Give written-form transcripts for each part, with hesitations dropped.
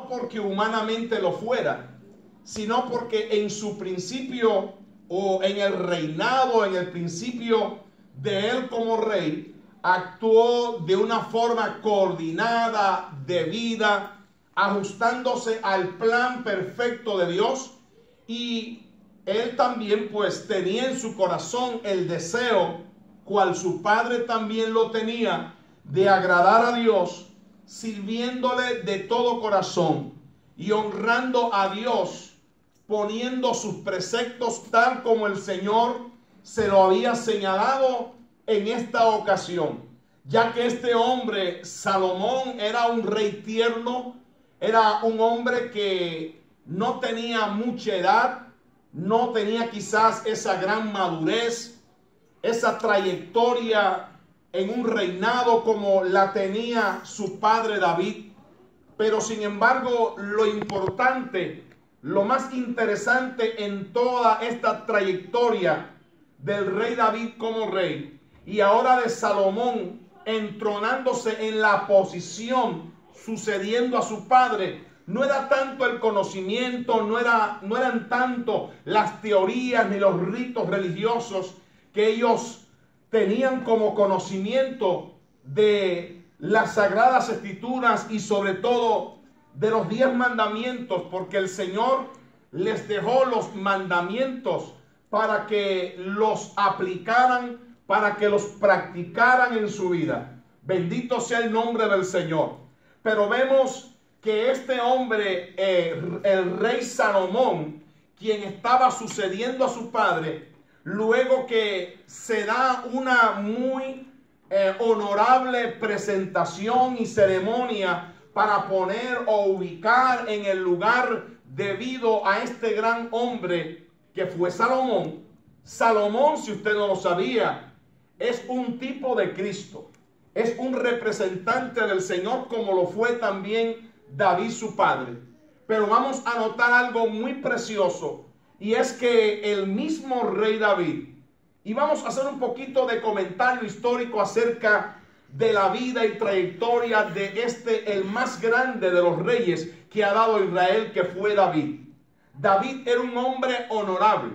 no porque humanamente lo fuera, sino porque en su principio o en el reinado, en el principio de él como rey, actuó de una forma coordinada, debida, ajustándose al plan perfecto de Dios. Y él también pues tenía en su corazón el deseo, cual su padre también lo tenía, de agradar a Dios, sirviéndole de todo corazón y honrando a Dios, poniendo sus preceptos tal como el Señor se lo había señalado en esta ocasión. Ya que este hombre, Salomón, era un rey tierno, era un hombre que no tenía mucha edad, no tenía quizás esa gran madurez, esa trayectoria en un reinado como la tenía su padre David. Pero sin embargo, lo importante, lo más interesante en toda esta trayectoria del rey David como rey y ahora de Salomón entronándose en la posición, sucediendo a su padre, no era tanto el conocimiento, no eran tanto las teorías ni los ritos religiosos que ellos tenían como conocimiento de las sagradas escrituras y sobre todo de los 10 mandamientos, porque el Señor les dejó los mandamientos para que los aplicaran, para que los practicaran en su vida. Bendito sea el nombre del Señor. Pero vemos que este hombre, el rey Salomón, quien estaba sucediendo a su padre, luego que se da una muy honorable presentación y ceremonia para poner o ubicar en el lugar debido a este gran hombre que fue Salomón. Salomón, si usted no lo sabía, es un tipo de Cristo, es un representante del Señor como lo fue también David su padre. Pero vamos a notar algo muy precioso, y es que el mismo rey David, y vamos a hacer un poquito de comentario histórico acerca de la vida y trayectoria de el más grande de los reyes que ha dado Israel, que fue David. David era un hombre honorable,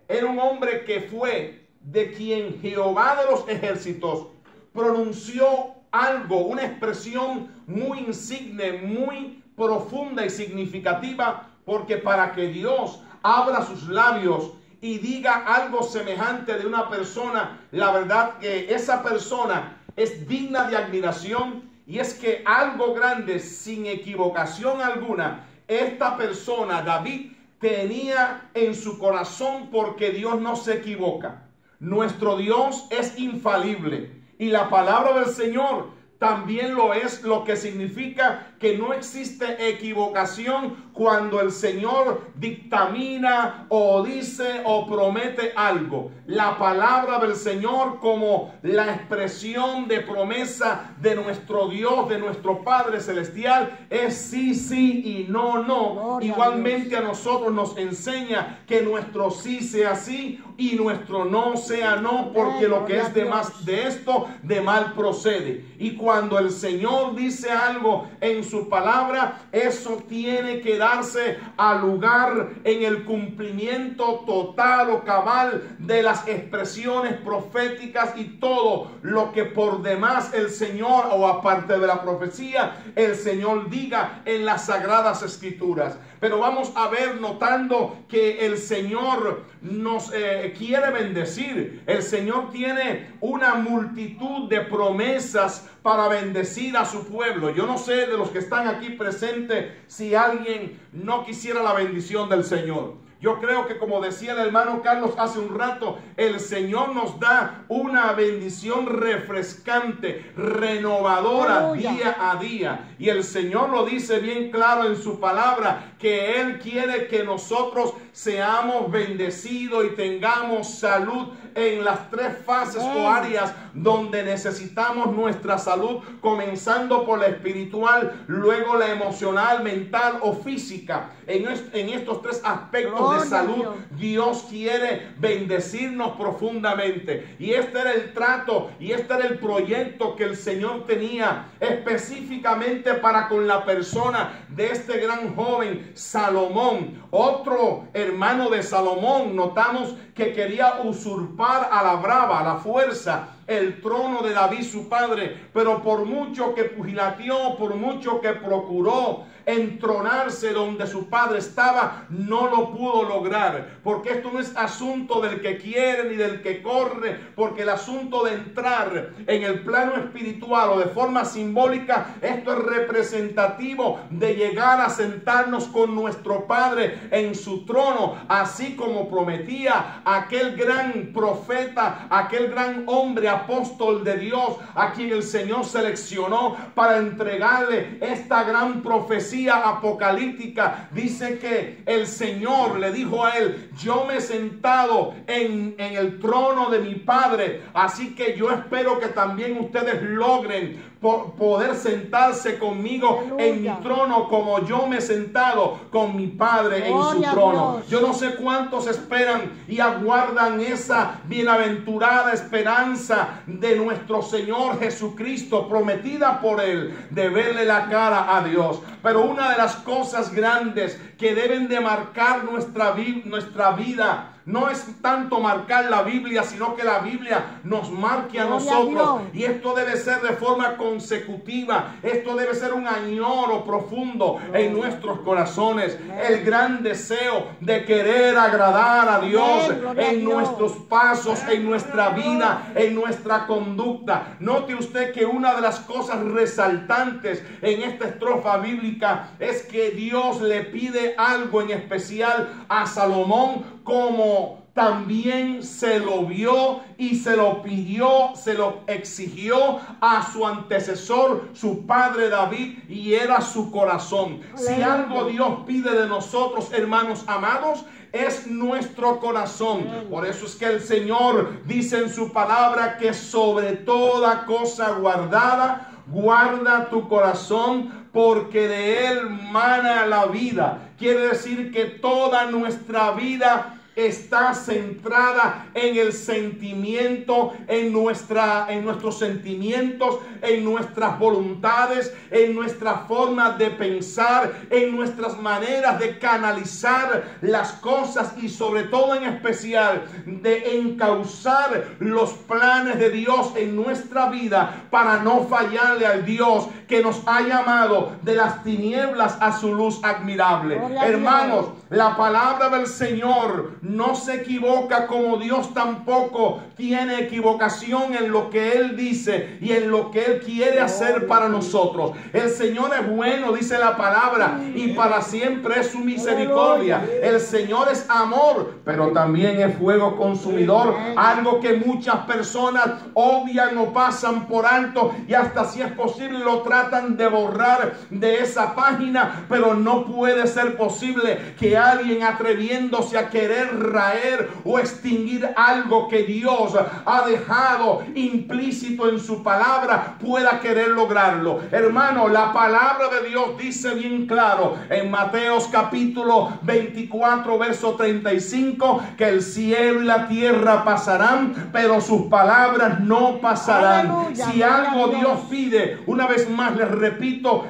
era un hombre que fue de quien Jehová de los ejércitos pronunció algo, una expresión muy insigne, muy profunda y significativa, porque para que Dios abra sus labios y diga algo semejante de una persona, la verdad que esa persona es digna de admiración. Y es que algo grande, sin equivocación alguna, esta persona, David, tenía en su corazón, porque Dios no se equivoca. Nuestro Dios es infalible y la palabra del Señor también lo es, lo que significa que no existe equivocación cuando el Señor dictamina o dice o promete algo. La palabra del Señor, como la expresión de promesa de nuestro Dios, de nuestro Padre Celestial, es sí, sí y no, no. Igualmente a nosotros nos enseña que nuestro sí sea sí y nuestro no sea no, porque lo que es de más de esto, de mal procede. Y cuando el Señor dice algo en su palabra, eso tiene que darse al lugar en el cumplimiento total o cabal de las expresiones proféticas y todo lo que por demás el Señor, o aparte de la profecía, el Señor diga en las sagradas escrituras. Pero vamos a ver, notando que el Señor nos quiere bendecir. El Señor tiene una multitud de promesas para bendecir a su pueblo. Yo no sé de los que están aquí presentes si alguien no quisiera la bendición del Señor. Yo creo que, como decía el hermano Carlos hace un rato, el Señor nos da una bendición refrescante, renovadora, día a día. Y el Señor lo dice bien claro en su palabra, que Él quiere que nosotros seamos bendecidos y tengamos salud en las 3 fases o áreas donde necesitamos nuestra salud, comenzando por la espiritual, luego la emocional, mental o física. En estos 3 aspectos de salud. Dios quiere bendecirnos profundamente. Y este era el trato y este era el proyecto que el Señor tenía específicamente para con la persona de este gran joven Salomón. Otro hermano de Salomón, notamos que quería usurpar a la brava, a la fuerza, el trono de David su padre, pero por mucho que pugilateó, por mucho que procuró entronarse donde su padre estaba, no lo pudo lograr, porque esto no es asunto del que quiere ni del que corre, porque el asunto de entrar en el plano espiritual o de forma simbólica, esto es representativo de llegar a sentarnos con nuestro Padre en su trono, así como prometía aquel gran profeta, aquel gran hombre apóstol de Dios, a quien el Señor seleccionó para entregarle esta gran profecía apocalíptica. Dice que el Señor le dijo a él: yo me he sentado en el trono de mi Padre, así que yo espero que también ustedes logren poder sentarse conmigo en mi trono, como yo me he sentado con mi Padre en su trono. Yo no sé cuántos esperan y aguardan esa bienaventurada esperanza de nuestro Señor Jesucristo, prometida por Él, de verle la cara a Dios. Pero una de las cosas grandes que deben de marcar nuestra vida no es tanto marcar la Biblia, sino que la Biblia nos marque a nosotros. Y esto debe ser de forma consecutiva. Esto debe ser un añoro profundo en nuestros corazones. El gran deseo de querer agradar a Dios en nuestros pasos, en nuestra vida, en nuestra conducta. Note usted que una de las cosas resaltantes en esta estrofa bíblica es que Dios le pide algo en especial a Salomón, como también se lo vio y se lo pidió, se lo exigió a su antecesor, su padre David, y era su corazón. Si algo Dios pide de nosotros, hermanos amados, es nuestro corazón. Por eso es que el Señor dice en su palabra que sobre toda cosa guardada, guarda tu corazón, porque de él mana la vida. Quiere decir que toda nuestra vida está centrada en el sentimiento, en nuestros sentimientos, en nuestras voluntades, en nuestra forma de pensar, en nuestras maneras de canalizar las cosas y sobre todo en especial de encauzar los planes de Dios en nuestra vida para no fallarle al Dios que nos ha llamado de las tinieblas a su luz admirable. Hermanos, la palabra del Señor no se equivoca, como Dios tampoco tiene equivocación en lo que Él dice y en lo que Él quiere hacer para nosotros. El Señor es bueno, dice la palabra, y para siempre es su misericordia. El Señor es amor, pero también es fuego consumidor, algo que muchas personas obvian o pasan por alto y hasta, si es posible, lo tratan de borrar de esa página. Pero no puede ser posible que alguien, atreviéndose a querer raer o extinguir algo que Dios ha dejado implícito en su palabra, pueda querer lograrlo. Hermano, la palabra de Dios dice bien claro en Mateos capítulo 24 verso 35 que el cielo y la tierra pasarán, pero sus palabras no pasarán. Aleluya, si algo Dios pide, una vez más les repito,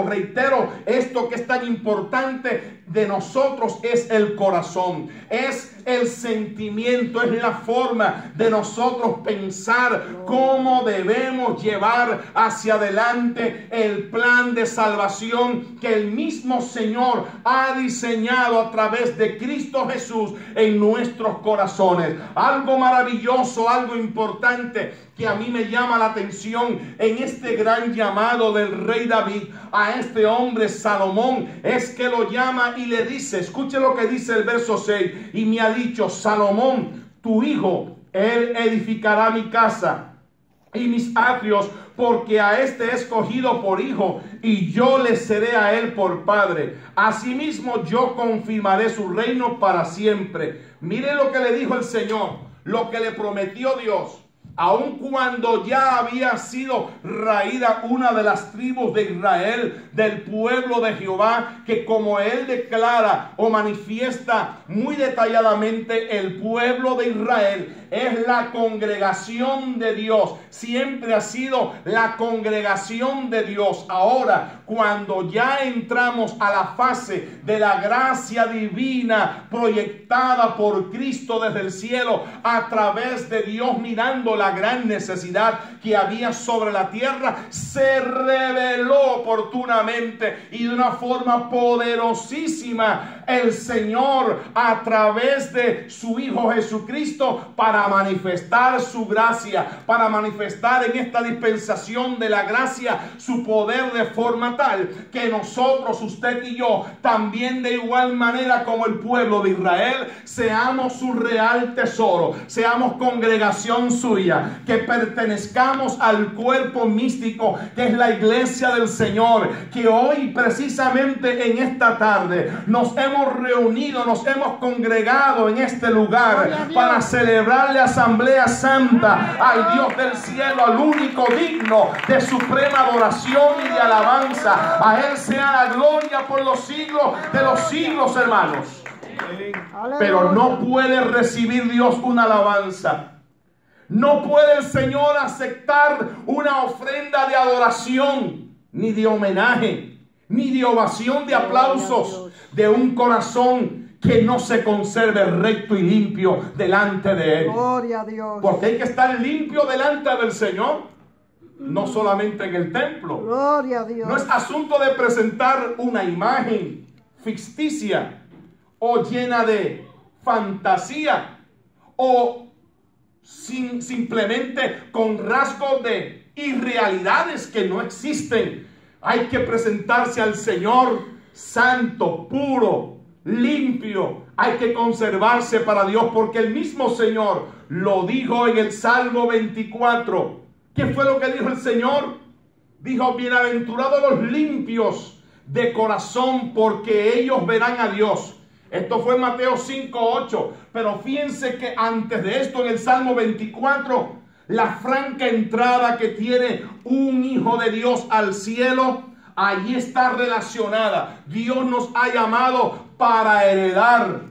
reitero esto que es tan importante de nosotros, es el corazón, es el sentimiento, es la forma de nosotros pensar cómo debemos llevar hacia adelante el plan de salvación que el mismo Señor ha diseñado a través de Cristo Jesús en nuestros corazones. Algo maravilloso, algo importante que a mí me llama la atención en este gran llamado del rey David a este hombre Salomón, es que lo llama y le dice, escuche lo que dice el verso 6, y me ha dicho: Salomón, tu hijo, él edificará mi casa y mis atrios, porque a este he escogido por hijo, y yo le seré a él por padre. Asimismo yo confirmaré su reino para siempre. Mire lo que le dijo el Señor, lo que le prometió Dios. aun cuando ya había sido raída una de las tribus de Israel, del pueblo de Jehová, que como él declara o manifiesta muy detalladamente, el pueblo de Israel es la congregación de Dios, siempre ha sido la congregación de Dios. Ahora, cuando ya entramos a la fase de la gracia divina proyectada por Cristo desde el cielo, a través de Dios, mirando la gran necesidad que había sobre la tierra, se reveló oportunamente y de una forma poderosísima el Señor a través de su Hijo Jesucristo, para manifestar su gracia, para manifestar en esta dispensación de la gracia su poder, de forma tal que nosotros, usted y yo, también de igual manera como el pueblo de Israel, seamos su real tesoro, seamos congregación suya, que pertenezcamos al cuerpo místico que es la iglesia del Señor, que hoy precisamente en esta tarde nos hemos reunido, nos hemos congregado en este lugar para celebrarle asamblea santa al Dios del cielo, al único digno de suprema adoración y de alabanza. A Él sea la gloria por los siglos de los siglos, hermanos. Pero no puede recibir Dios una alabanza. No puede el Señor aceptar una ofrenda de adoración, ni de homenaje, ni de ovación, de aplausos, de un corazón que no se conserve recto y limpio delante de Él. Gloria a Dios. Porque hay que estar limpio delante del Señor, no solamente en el templo. Gloria a Dios. No es asunto de presentar una imagen ficticia o llena de fantasía o simplemente con rasgos de irrealidades que no existen. Hay que presentarse al Señor santo, puro, limpio. Hay que conservarse para Dios, porque el mismo Señor lo dijo en el Salmo 24. ¿Qué fue lo que dijo el Señor? Dijo: bienaventurados los limpios de corazón, porque ellos verán a Dios. Esto fue Mateo 5:8. Pero fíjense que antes de esto, en el Salmo 24, la franca entrada que tiene un hijo de Dios al cielo, allí está relacionada. Dios nos ha llamado para heredar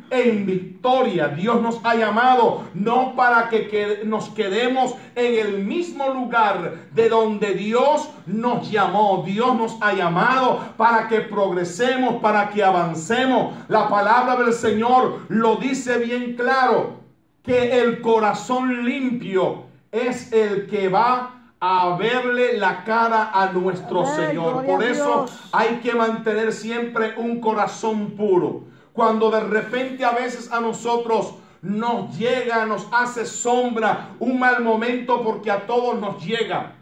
en victoria. Dios nos ha llamado no para que nos quedemos en el mismo lugar de donde Dios nos llamó. Dios nos ha llamado para que progresemos, para que avancemos. La palabra del Señor lo dice bien claro, que el corazón limpio es el que va a verle la cara a nuestro Señor. Por eso hay que mantener siempre un corazón puro. Cuando de repente a veces a nosotros nos llega, nos hace sombra un mal momento, porque a todos nos llega,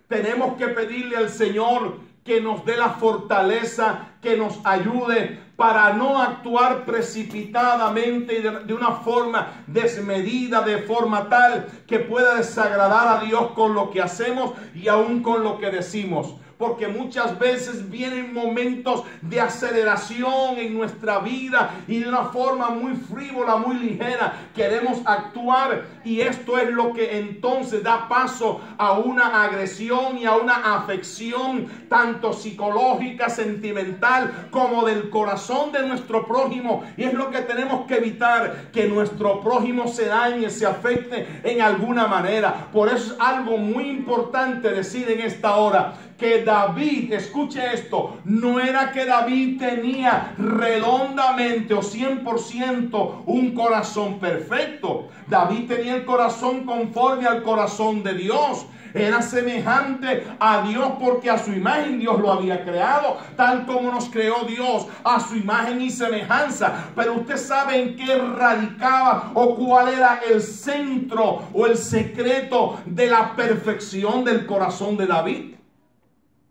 tenemos que pedirle al Señor que nos dé la fortaleza, que nos ayude para no actuar precipitadamente y de una forma desmedida, de forma tal que pueda desagradar a Dios con lo que hacemos y aún con lo que decimos. Porque muchas veces vienen momentos de aceleración en nuestra vida y de una forma muy frívola, muy ligera queremos actuar, y esto es lo que entonces da paso a una agresión y a una afección tanto psicológica, sentimental, como del corazón de nuestro prójimo. Y es lo que tenemos que evitar, que nuestro prójimo se dañe, se afecte en alguna manera. Por eso es algo muy importante decir en esta hora que David, escuche esto, no era que David tenía redondamente o 100% un corazón perfecto. David tenía el corazón conforme al corazón de Dios. Era semejante a Dios porque a su imagen Dios lo había creado, tal como nos creó Dios, a su imagen y semejanza. Pero usted sabe en qué radicaba o cuál era el centro o el secreto de la perfección del corazón de David.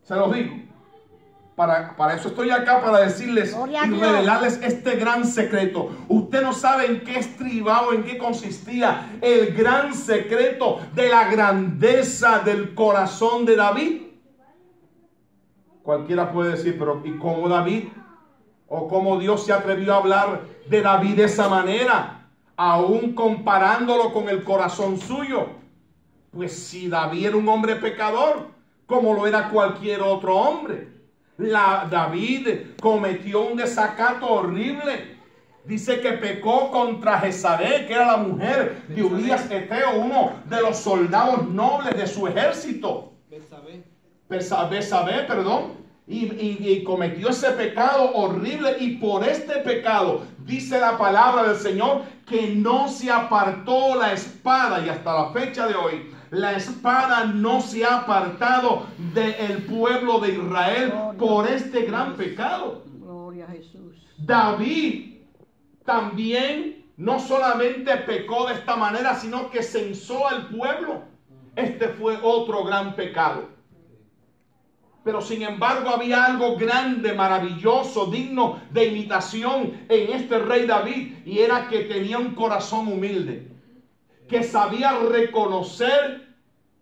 Se los digo. Para eso estoy acá, para decirles y revelarles este gran secreto. Usted no sabe en qué estribaba, en qué consistía el gran secreto de la grandeza del corazón de David. Cualquiera puede decir, pero ¿y cómo David? ¿O cómo Dios se atrevió a hablar de David de esa manera? aún comparándolo con el corazón suyo. Pues si David era un hombre pecador, como lo era cualquier otro hombre, David cometió un desacato horrible. Dice que pecó contra Jezabel, que era la mujer de Urías Eteo, uno de los soldados nobles de su ejército. Betsabé, perdón. Y cometió ese pecado horrible, y por este pecado dice la palabra del Señor que no se apartó la espada, y hasta la fecha de hoy la espada no se ha apartado del pueblo de Israel por este gran pecado. Gloria a Jesús. David también no solamente pecó de esta manera, sino que censó al pueblo. Este fue otro gran pecado. Pero sin embargo había algo grande, maravilloso, digno de imitación en este rey David, y era que tenía un corazón humilde, que sabía reconocer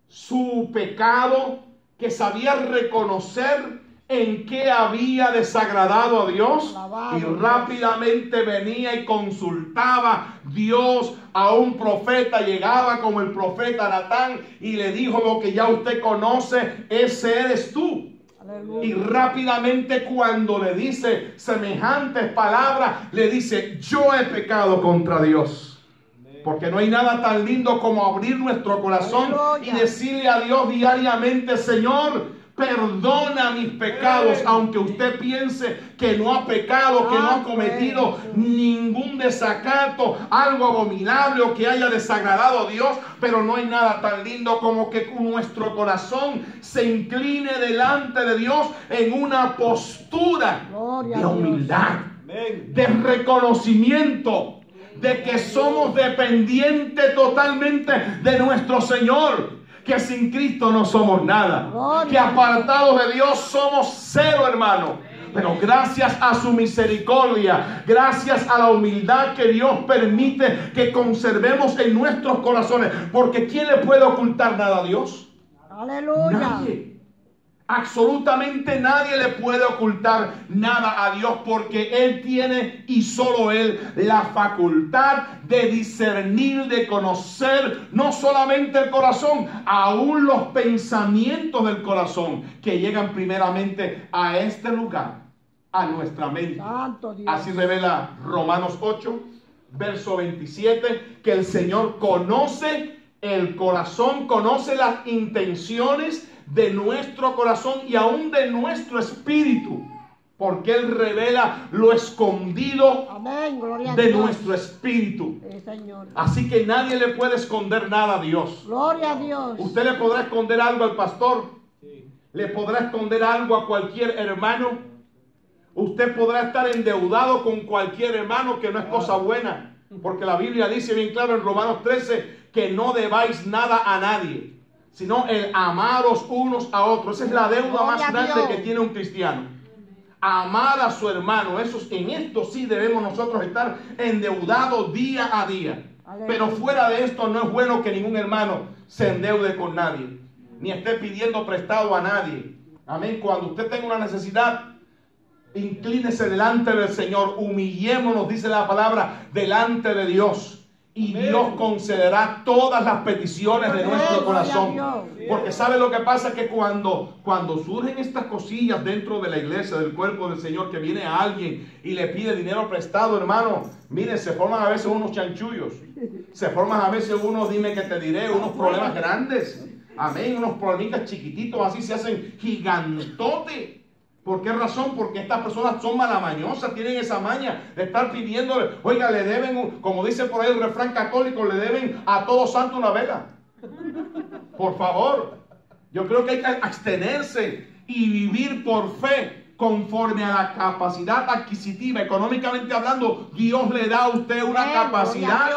su pecado, que sabía reconocer en qué había desagradado a Dios, y rápidamente venía y consultaba Dios a un profeta. Llegaba como el profeta Natán y le dijo: lo que ya usted conoce, ese eres tú. Aleluya. Y rápidamente, cuando le dice semejantes palabras, le dice: yo he pecado contra Dios. Porque no hay nada tan lindo como abrir nuestro corazón y decirle a Dios diariamente: Señor, perdona mis pecados, aunque usted piense que no ha pecado, que no ha cometido ningún desacato, algo abominable o que haya desagradado a Dios. Pero no hay nada tan lindo como que nuestro corazón se incline delante de Dios en una postura de humildad, de reconocimiento, de que somos dependientes totalmente de nuestro Señor, que sin Cristo no somos nada, que apartados de Dios somos cero, hermano. Pero gracias a su misericordia, gracias a la humildad que Dios permite que conservemos en nuestros corazones, porque ¿quién le puede ocultar nada a Dios? Aleluya. Nadie. Absolutamente nadie le puede ocultar nada a Dios, porque Él tiene, y solo Él, la facultad de discernir, de conocer no solamente el corazón, aún los pensamientos del corazón que llegan primeramente a este lugar, a nuestra mente. Santo Dios. Así revela Romanos 8, verso 27, que el Señor conoce el corazón, conoce las intenciones de nuestro corazón y aún de nuestro espíritu, porque Él revela lo escondido de nuestro espíritu. Sí, Señor. Así que nadie le puede esconder nada a Dios. Gloria a Dios. Usted le podrá esconder algo al pastor, le podrá esconder algo a cualquier hermano. Usted podrá estar endeudado con cualquier hermano, que no es cosa buena, porque la Biblia dice bien claro en Romanos 13 que no debáis nada a nadie, sino el amaros unos a otros. Esa es la deuda más grande que tiene un cristiano. Amar a su hermano. En esto sí debemos nosotros estar endeudados día a día. Pero fuera de esto no es bueno que ningún hermano se endeude con nadie, ni esté pidiendo prestado a nadie. Amén. Cuando usted tenga una necesidad, inclínese delante del Señor. Humillémonos, dice la palabra, delante de Dios. Y Dios concederá todas las peticiones de nuestro corazón. Porque ¿sabe lo que pasa? Que cuando surgen estas cosillas dentro de la iglesia, del cuerpo del Señor, que viene a alguien y le pide dinero prestado, hermano, mire, se forman a veces unos chanchullos. Se forman a veces unos, dime que te diré, unos problemas grandes. Amén, unos problemitas chiquititos, así se hacen gigantotes. ¿Por qué razón? Porque estas personas son malamañosas, tienen esa maña de estar pidiéndole. Oiga, le deben, como dice por ahí el refrán católico, le deben a todo santo una vela. Por favor, yo creo que hay que abstenerse y vivir por fe, conforme a la capacidad adquisitiva. Económicamente hablando, Dios le da a usted una capacidad.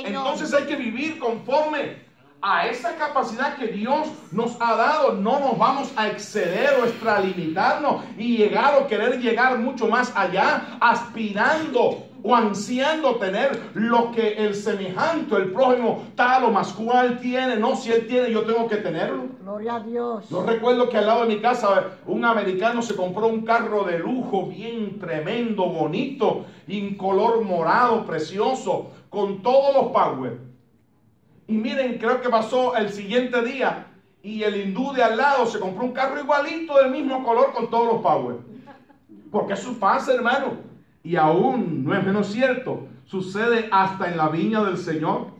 Entonces hay que vivir conforme a esa capacidad que Dios nos ha dado. No nos vamos a exceder o extralimitarnos y llegar o querer llegar mucho más allá, aspirando o ansiando tener lo que el semejante, el prójimo tal o más cual tiene. No, si él tiene, yo tengo que tenerlo. Gloria a Dios. Yo recuerdo que al lado de mi casa un americano se compró un carro de lujo bien tremendo, bonito, en color morado, precioso, con todos los power. Y miren, creo que pasó el siguiente día y el hindú de al lado se compró un carro igualito del mismo color con todos los power. Porque eso pasa, hermano. Y aún, no es menos cierto, sucede hasta en la viña del Señor.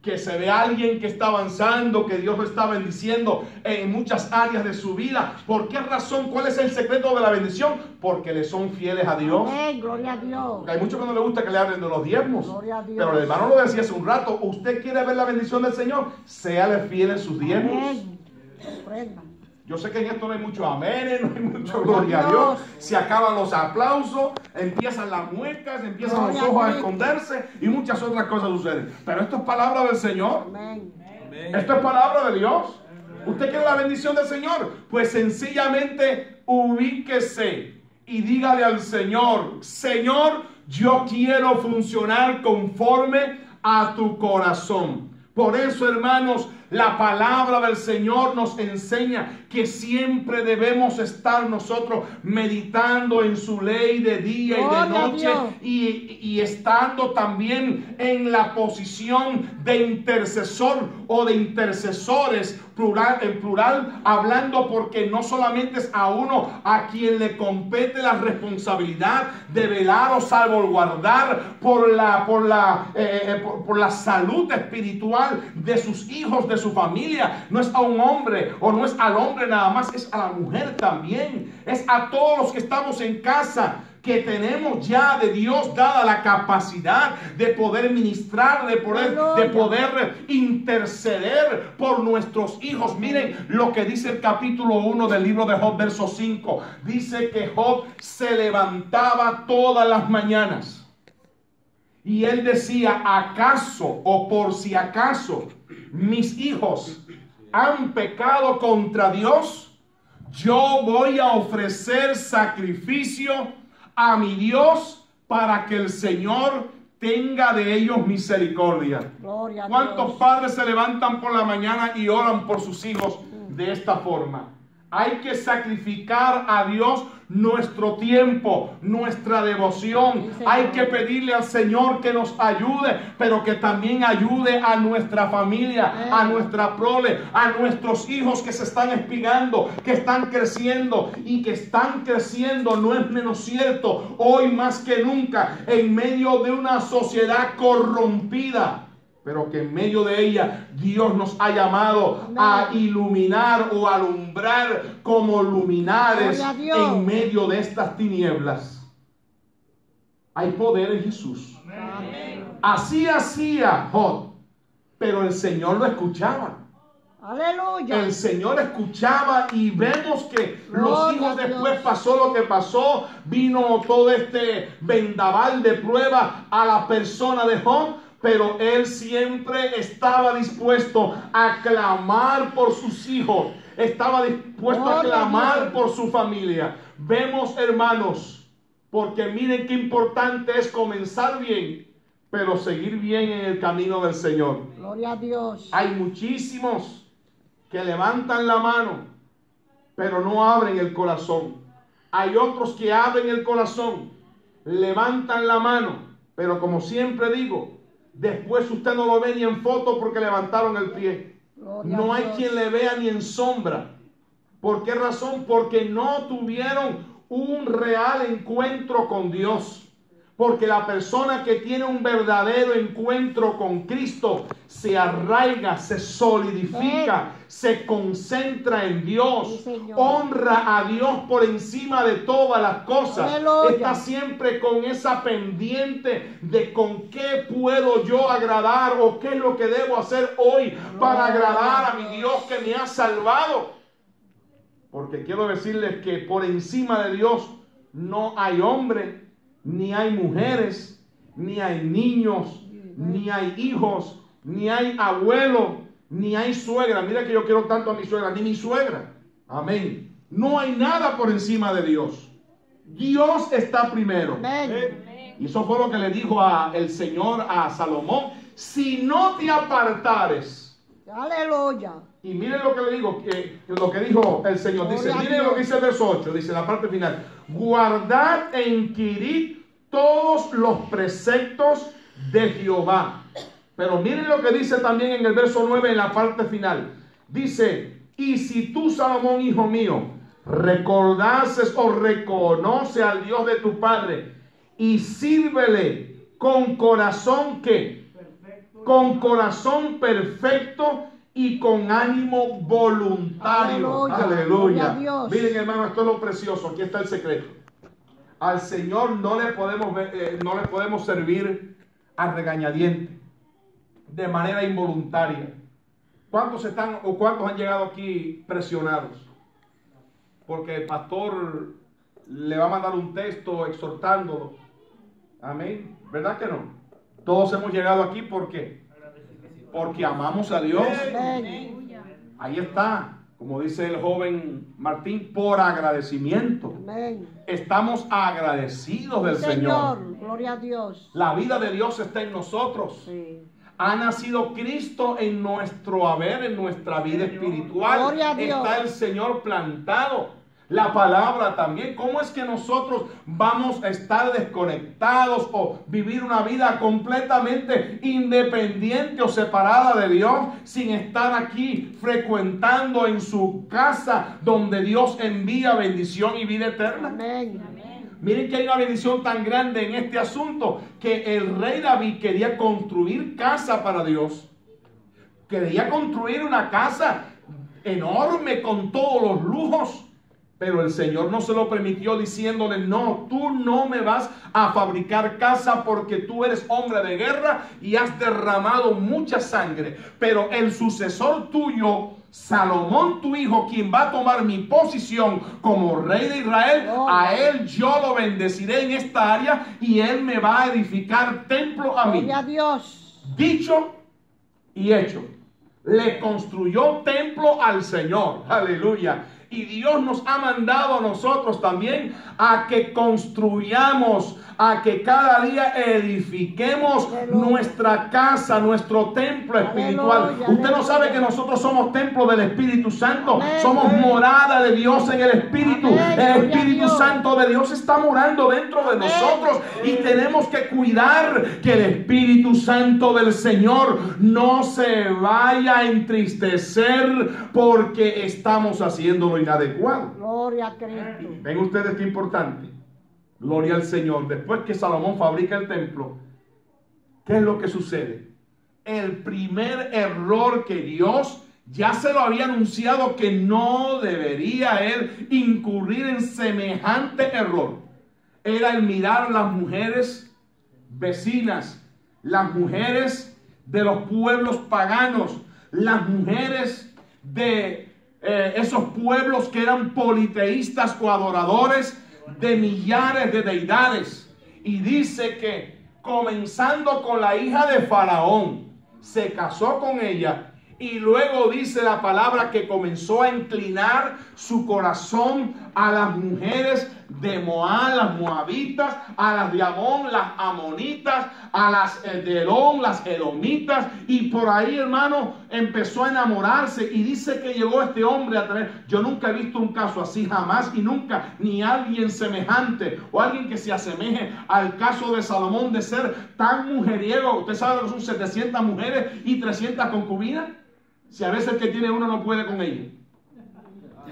Que se ve a alguien que está avanzando, que Dios lo está bendiciendo en muchas áreas de su vida. ¿Por qué razón? ¿Cuál es el secreto de la bendición? Porque le son fieles a Dios. Amén, gloria a Dios. Porque hay muchos que no les gusta que le hablen de los diezmos. Gloria a Dios. Pero el hermano lo decía hace un rato, usted quiere ver la bendición del Señor, séale fiel en sus diezmos. Amén. Sorprenda. Yo sé que en esto no hay mucho amén, no hay mucho gloria a Dios. Se acaban los aplausos, empiezan las muecas, empiezan los ojos a esconderse y muchas otras cosas suceden. Pero esto es palabra del Señor. Amén. Esto es palabra de Dios. ¿Usted quiere la bendición del Señor? Pues sencillamente ubíquese y dígale al Señor: Señor, yo quiero funcionar conforme a tu corazón. Por eso, hermanos, la palabra del Señor nos enseña que siempre debemos estar nosotros meditando en su ley de día y de noche y estando también en la posición de intercesor o de intercesores, en plural, hablando, porque no solamente es a uno a quien le compete la responsabilidad de velar o salvaguardar por la salud espiritual de sus hijos, de su familia. No es a un hombre o no es al hombre nada más, es a la mujer también. Es a todos los que estamos en casa, que tenemos ya de Dios dada la capacidad de poder ministrar, de poder interceder por nuestros hijos. Miren lo que dice el capítulo 1 del libro de Job, verso 5. Dice que Job se levantaba todas las mañanas y él decía: ¿acaso o por si acaso mis hijos han pecado contra Dios? Yo voy a ofrecer sacrificio a mi Dios para que el Señor tenga de ellos misericordia. ¿Cuántos padres se levantan por la mañana y oran por sus hijos de esta forma? Hay que sacrificar a Dios nuestro tiempo, nuestra devoción. Hay que pedirle al Señor que nos ayude, pero que también ayude a nuestra familia, a nuestra prole, a nuestros hijos que se están espigando, que están creciendo y que están creciendo, no es menos cierto, hoy más que nunca, en medio de una sociedad corrompida. Pero que en medio de ella Dios nos ha llamado a iluminar o alumbrar como luminares en medio de estas tinieblas. Hay poder en Jesús. Amén. Así hacía Job, pero el Señor lo escuchaba. Aleluya. El Señor escuchaba y vemos que los hijos después pasó lo que pasó. Vino todo este vendaval de prueba a la persona de Job. Pero él siempre estaba dispuesto a clamar por sus hijos. Estaba dispuesto a clamar por su familia. Vemos, hermanos, porque miren qué importante es comenzar bien, pero seguir bien en el camino del Señor. Gloria a Dios. Hay muchísimos que levantan la mano, pero no abren el corazón. Hay otros que abren el corazón, levantan la mano, pero como siempre digo, después usted no lo ve ni en foto porque levantaron el pie. No hay quien le vea ni en sombra. ¿Por qué razón? Porque no tuvieron un real encuentro con Dios. Porque la persona que tiene un verdadero encuentro con Cristo se arraiga, se solidifica, se concentra en Dios, honra a Dios por encima de todas las cosas. Aleluya. Está siempre con esa pendiente de con qué puedo yo agradar o qué es lo que debo hacer hoy para agradar a mi Dios que me ha salvado. Porque quiero decirles que por encima de Dios no hay hombre, ni hay mujeres, ni hay niños, ni hay hijos, ni hay abuelo, ni hay suegra. Mira que yo quiero tanto a mi suegra, ni mi suegra. Amén. No hay nada por encima de Dios. Dios está primero. Amén. Y eso fue lo que le dijo el Señor a Salomón. Si no te apartares. Aleluya. Y miren lo que le digo, lo que dijo el Señor. Dice, miren lo que dice el verso 8, dice la parte final. Guardad e inquirid todos los preceptos de Jehová. Pero miren lo que dice también en el verso 9 en la parte final. Dice, y si tú, Salomón, hijo mío, recordases o reconoce al Dios de tu padre y sírvele con corazón que con corazón perfecto y con ánimo voluntario. Aleluya. Miren, hermano, esto es lo precioso. Aquí está el secreto. Al Señor no le podemos servir a regañadientes, de manera involuntaria. ¿Cuántos han llegado aquí presionados? Porque el pastor le va a mandar un texto exhortándolo. Amén. ¿Verdad que no? Todos hemos llegado aquí porque amamos a Dios. Ahí está, como dice el joven Martín, por agradecimiento. Amén. Estamos agradecidos del Señor. Gloria a Dios. La vida de Dios está en nosotros. Sí. Ha nacido Cristo en nuestro haber, en nuestra vida espiritual. Gloria a Dios. Está el Señor plantado. La palabra también. ¿Cómo es que nosotros vamos a estar desconectados o vivir una vida completamente independiente o separada de Dios sin estar aquí frecuentando en su casa donde Dios envía bendición y vida eterna? Amén. Miren que hay una bendición tan grande en este asunto que el rey David quería construir casa para Dios. Quería construir una casa enorme con todos los lujos. Pero el Señor no se lo permitió diciéndole, no, tú no me vas a fabricar casa porque tú eres hombre de guerra y has derramado mucha sangre. Pero el sucesor tuyo, Salomón tu hijo, quien va a tomar mi posición como rey de Israel, a él yo lo bendeciré en esta área y él me va a edificar templo a mí. Gloria a Dios. Dicho y hecho. Le construyó templo al Señor. Aleluya. Y Dios nos ha mandado a nosotros también a que construyamos, a que cada día edifiquemos nuestra casa, nuestro templo espiritual. Usted no sabe que nosotros somos templo del Espíritu Santo. Somos morada de Dios en el Espíritu. El Espíritu Santo de Dios está morando dentro de nosotros y tenemos que cuidar que el Espíritu Santo del Señor no se vaya a entristecer porque estamos haciéndolo inadecuado. Gloria a Cristo. Ven ustedes qué importante. Gloria al Señor. Después que Salomón fabrica el templo, ¿qué es lo que sucede? El primer error que Dios ya se lo había anunciado que no debería él incurrir en semejante error, era el mirar a las mujeres vecinas, las mujeres de los pueblos paganos, las mujeres de esos pueblos que eran politeístas o adoradores de millares de deidades. Y dice que comenzando con la hija de Faraón, se casó con ella y luego dice la palabra que comenzó a inclinar su corazón a las mujeres de Moab, las moabitas, a las de Amón, las amonitas, a las de Edom, las edomitas, y por ahí, hermano, empezó a enamorarse. Y dice que llegó este hombre a tener, yo nunca he visto un caso así, jamás y nunca, ni alguien semejante o alguien que se asemeje al caso de Salomón de ser tan mujeriego. Usted sabe que son 700 mujeres y 300 concubinas. Si a veces el que tiene uno no puede con ella.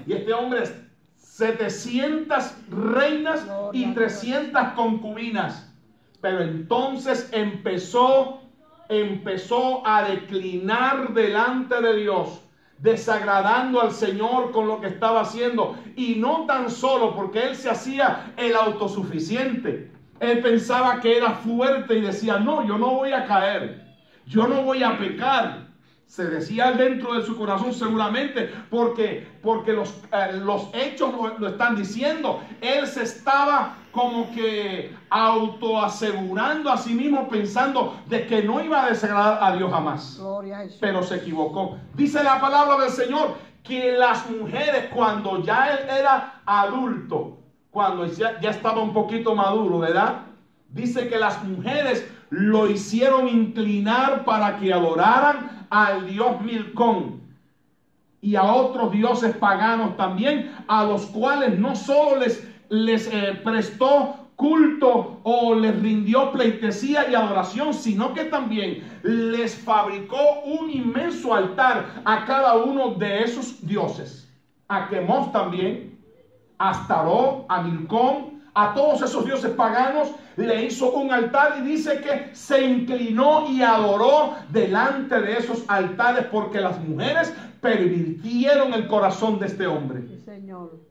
Y este hombre es 700 reinas y 300 concubinas. Pero entonces empezó a declinar delante de Dios, desagradando al Señor con lo que estaba haciendo. Y no tan solo porque él se hacía el autosuficiente. Él pensaba que era fuerte y decía, no, yo no voy a caer, yo no voy a pecar. Se decía dentro de su corazón seguramente porque los hechos lo están diciendo. Él se estaba como que autoasegurando a sí mismo, pensando de que no iba a desagradar a Dios jamás. Pero se equivocó. Dice la palabra del Señor que las mujeres, cuando ya él era adulto, cuando ya estaba un poquito maduro de edad, dice que las mujeres lo hicieron inclinar para que adoraran al dios Milcón y a otros dioses paganos también, a los cuales no solo les prestó culto o les rindió pleitesía y adoración, sino que también les fabricó un inmenso altar a cada uno de esos dioses. A Quemos también, a Astarot, a Milcón, a todos esos dioses paganos le hizo un altar, y dice que se inclinó y adoró delante de esos altares porque las mujeres pervirtieron el corazón de este hombre. Sí, Señor.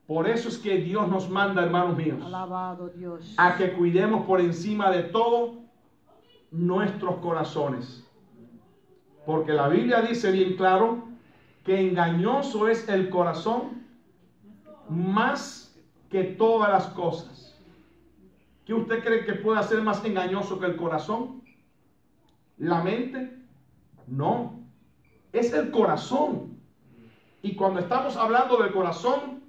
Por eso es que Dios nos manda, hermanos míos, Alabado Dios. a que cuidemos por encima de todo nuestros corazones. Porque la Biblia dice bien claro que engañoso es el corazón más que todas las cosas. ¿Qué usted cree que puede ser más engañoso que el corazón? ¿La mente? No, es el corazón. Y cuando estamos hablando del corazón,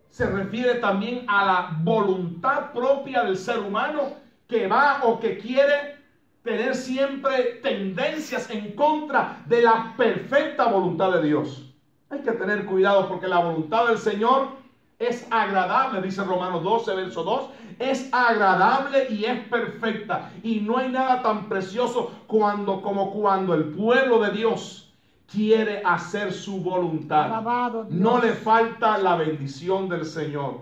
se refiere también a la voluntad propia del ser humano, que va o que quiere tener siempre tendencias en contra de la perfecta voluntad de Dios. Hay que tener cuidado porque la voluntad del Señor es agradable, dice Romanos 12, verso 2, es agradable y es perfecta. Y no hay nada tan precioso como cuando el pueblo de Dios quiere hacer su voluntad. Alabado Dios. No le falta la bendición del Señor.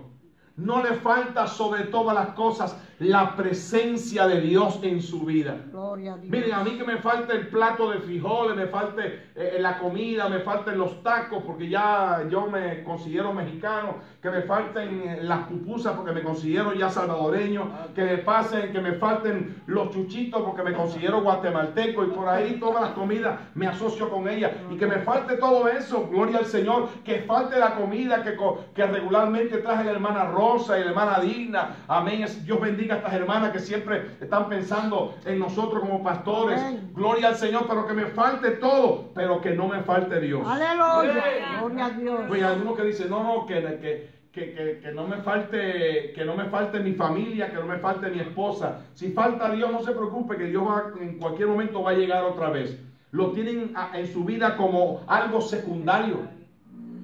No le falta sobre todas las cosas la presencia de Dios en su vida. Gloria a Dios. Miren, a mí que me falte el plato de frijoles, me falte la comida, me falten los tacos, porque ya yo me considero mexicano, que me falten las pupusas, porque me considero ya salvadoreño, que me falten los chuchitos, porque me considero guatemalteco, y por ahí todas las comidas me asocio con ellas, y que me falte todo eso, gloria al Señor, que falte la comida que regularmente traje la hermana Rosa y la hermana Digna, amén. Dios bendiga a estas hermanas que siempre están pensando en nosotros como pastores. Amén. Gloria al Señor, pero que me falte todo, pero que no me falte Dios. Aleluya. Gloria a Dios. Pues hay algunos que dicen, no, que no me falte mi familia, que no me falte mi esposa. Si falta Dios, no se preocupe, que Dios en cualquier momento va a llegar otra vez. Lo tienen en su vida como algo secundario,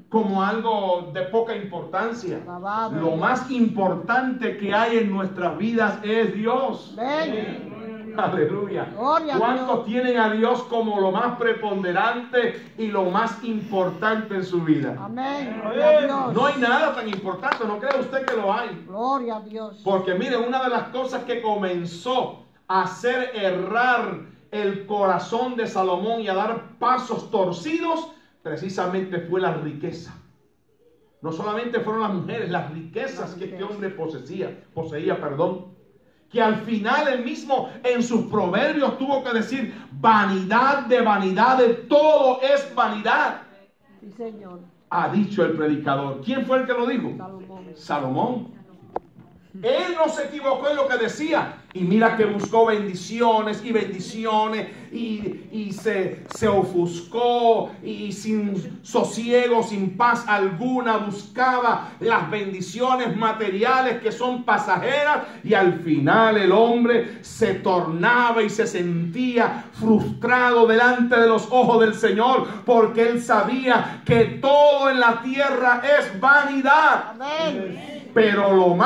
como algo de poca importancia. Alabado Lo Dios. más importante que hay en nuestras vidas es Dios. Ven. Aleluya. Gloria a ¿Cuántos Dios. tienen a Dios como lo más preponderante y lo más importante en su vida? Amén. Gloria a Dios. No hay nada tan importante, no cree usted que lo hay. Gloria a Dios. Porque mire, una de las cosas que comenzó a hacer errar el corazón de Salomón y a dar pasos torcidos, precisamente fue la riqueza. No solamente fueron las mujeres, las riquezas que este hombre poseía, que al final él mismo en sus proverbios tuvo que decir: vanidad de vanidades, todo es vanidad. Sí, Señor. Ha dicho el predicador. ¿Quién fue el que lo dijo? Salomón. Salomón. Él no se equivocó en lo que decía. Y mira que buscó bendiciones y bendiciones y se ofuscó y sin sosiego, sin paz alguna, buscaba las bendiciones materiales que son pasajeras, y al final el hombre se tornaba y se sentía frustrado delante de los ojos del Señor, porque él sabía que todo en la tierra es vanidad. Amén. Pero lo más